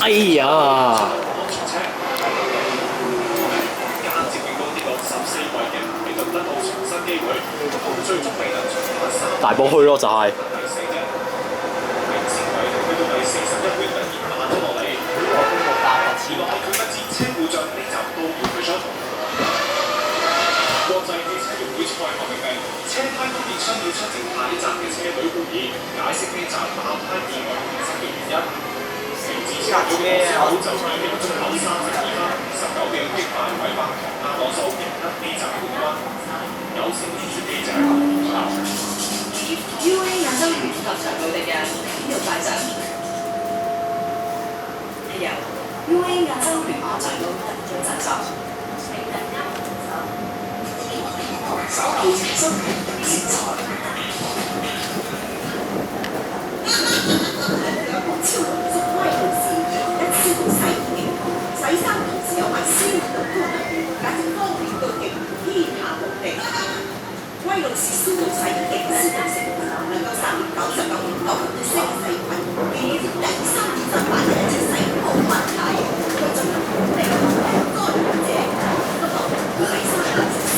哎呀！大波區咯，就係、國際汽車協會賽後命令，車胎供應商要出席下一站嘅車隊會議，解釋呢站爆胎意外發生嘅原因。成支車隊嘅車手就以1鐘頭32分19秒擊敗韋伯同阿羅素，贏得呢站冠軍。有線電視記者報道。UA 亞洲聯合場努力嘅體育大獎，係由 UA 亞洲聯合場努力嘅贊助。稍後前身檢查。兩個超濃縮威護士，一消毒洗面，洗衫同時有埋消毒功能，簡直方便到極，天下無敵。威露士消毒洗潔精消毒成分能夠殺滅99.9%嘅細菌，連接第328日一隻洗冇問題。佢進入本地乾淨者，不過洗衫冷食先。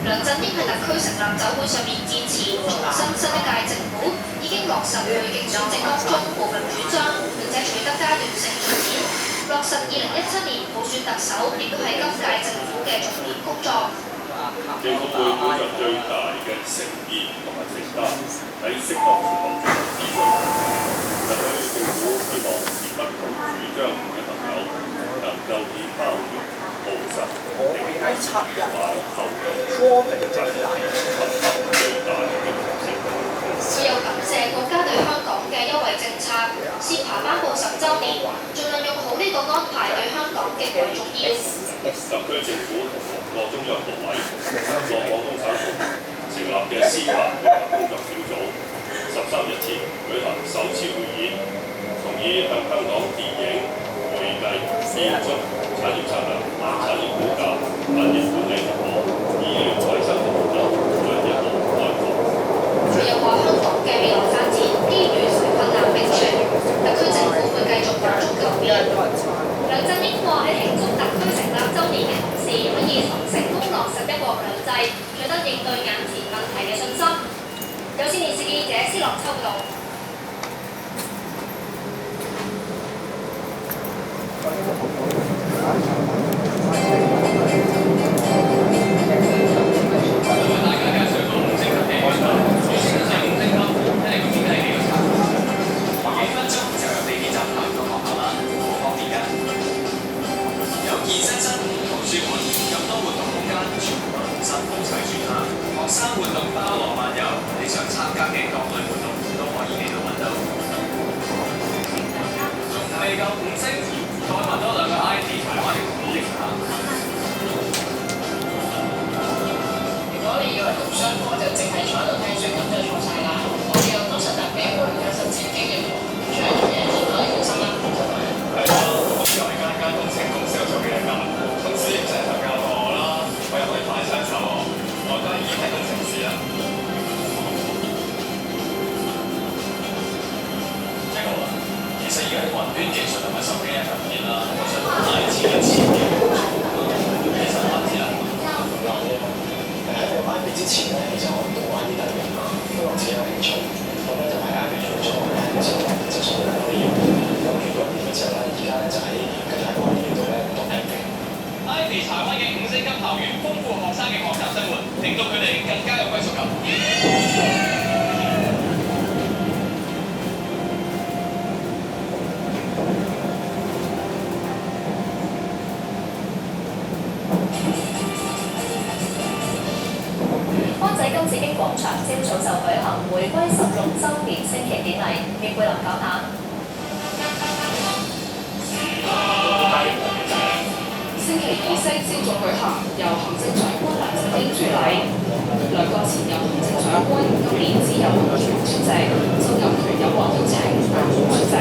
梁振英喺特區成立酒會上面致辭，重申新一屆政府已經落實佢競選政綱中部分主張，並且取得階段性進展，落實2017年普選特首，亦都係今屆政府嘅重點工作。政府會本着最大嘅誠意同埋承擔，喺適當時候進行諮詢。特區政府希望持不同主張嘅朋友能夠以包容、務實、理解同埋厚道嘅態度，尋求最大嘅共識。佢又感謝國家對香港嘅優惠政策，涉華頒布10週年，盡量用好呢個安排對香港極為重要。特區政府同6個中央部委、7個廣東省部門成立嘅司法獨立工作小組，13日前舉行首次會議，同意向香港電影、會計、建築、產業策略、產業估價、物業管理服務、醫療衞生服務等每一項開放。佢又話香港嘅未來發展機遇同困難並存，特區政府會繼續穩中求變。梁振英話喺慶祝特區成立週年嘅同時，可以成功落實一國兩制，取得應對眼前問題嘅信心。有線電視記者施樂秋報道。雲端技術同埋手機嘅發展啦，我想大致嘅前景。IB 之前咧，就我讀 IB 第一嘛，因為我自己有興趣，咁咧就喺 IB 做咗1年之後咧，就上咗啲嘢。咁結果1年之後咧，而家咧就喺吉泰國呢度咧讀 acting。IB 柴灣嘅5星級校園，豐富學生嘅學習生活，令到佢哋更加有歸屬感。灣仔金紫荊廣場朝早就舉行回歸16週年升旗典禮，葉貝林講下。升旗儀式朝早舉行，由行政長官梁振英主禮。兩個前任行政長官今年只有王全出席，曾蔭權有獲邀請但冇出席。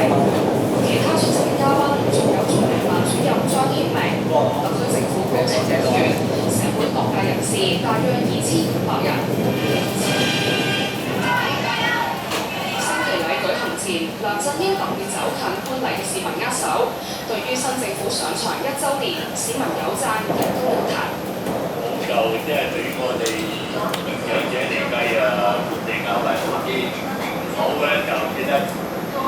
其他出席嘅嘉賓仲有中聯辦主任張曉明、特區政府高層人員、社會各界人士，大約2500人。升旗禮舉行前，梁振英特別走近觀禮嘅市民握手，對於新政府上場1週年，市民有讚亦都有彈。就即係對於我哋長者嚟計啊，本地咬嚟好啲，好嘅就記得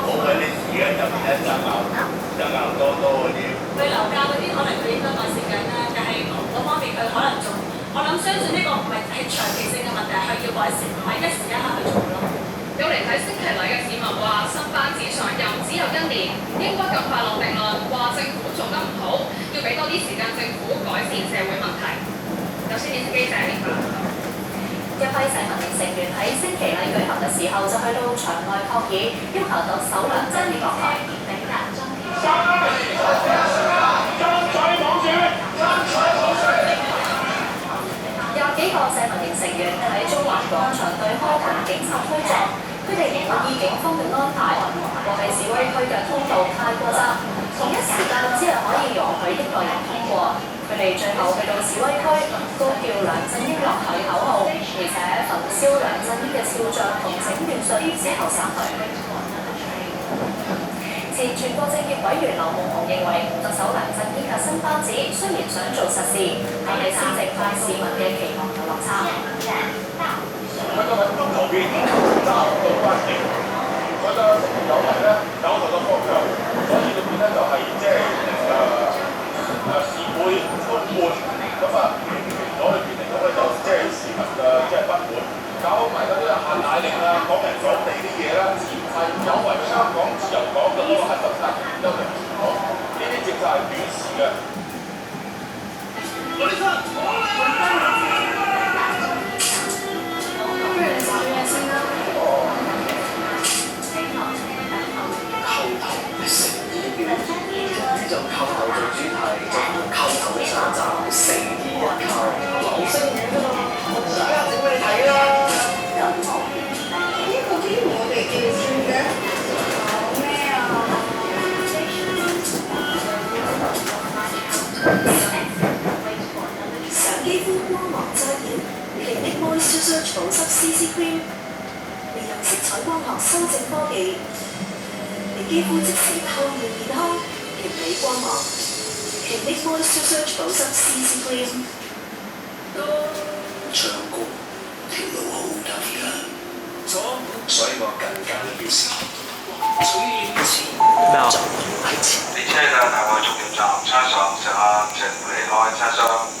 好嘅啲時間就唔一爭拗多嗰啲。佢樓價嗰啲可能佢應該改善緊啦，但係嗰方面佢可能仲，我諗相信呢個唔係長期性嘅問題，係要改善，唔係一時一刻去做咯。有嚟睇升旗禮嘅市民話，新班子上任只有1年，應該咁快落定論，話政府做得唔好，要俾多啲時間政府改善社會問題。有線電視記者連報道。一批社民連成員喺升旗禮舉行嘅時候就去到場內抗議，要求特首梁振英落台。20幾個社民連成員喺中環廣場對開同警察推撞，佢哋唔滿意警方嘅安排，話係示威區嘅通道太過窄，同一時間只係可以容許1個人通過。佢哋最後去到示威區，高叫梁振英落台口號，而且焚燒梁振英嘅肖像同請願信之後散去。前全國政協委員劉夢熊認為，特首梁振英嘅新班子雖然想做實事，但係施政派市民嘅期望有落差。佢個投票揸唔到關係，佢個有為咧有佢個方向，所以裏邊咧就係即係市會不滿，咁啊攞去變嚟咁咧就即係市民嘅即係不滿，搞埋嗰啲限奶令啊、港人港地啲嘢啦，係有違香港自由黨嘅嗰個核心價值原則嚟講，呢啲政策係短視嘅。我哋就扣頭做主題，就扣頭嘅上集，誠意一扣，流星雨啫嘛，而家整俾你睇啦。呢個邊我哋記住嘅？講咩啊？上肌膚光芒再現，奇力 Moisture Surge 保濕 CC Cream，利用色彩光學修正科技，令肌膚即時透亮健康。甜美光芒，奇力 Moisture Surge 保濕 CC Cream。唱歌條路好得㗎，所以我更加要試。咩啊？就係前。列車嘅大會終點站車上乘客請離開車廂。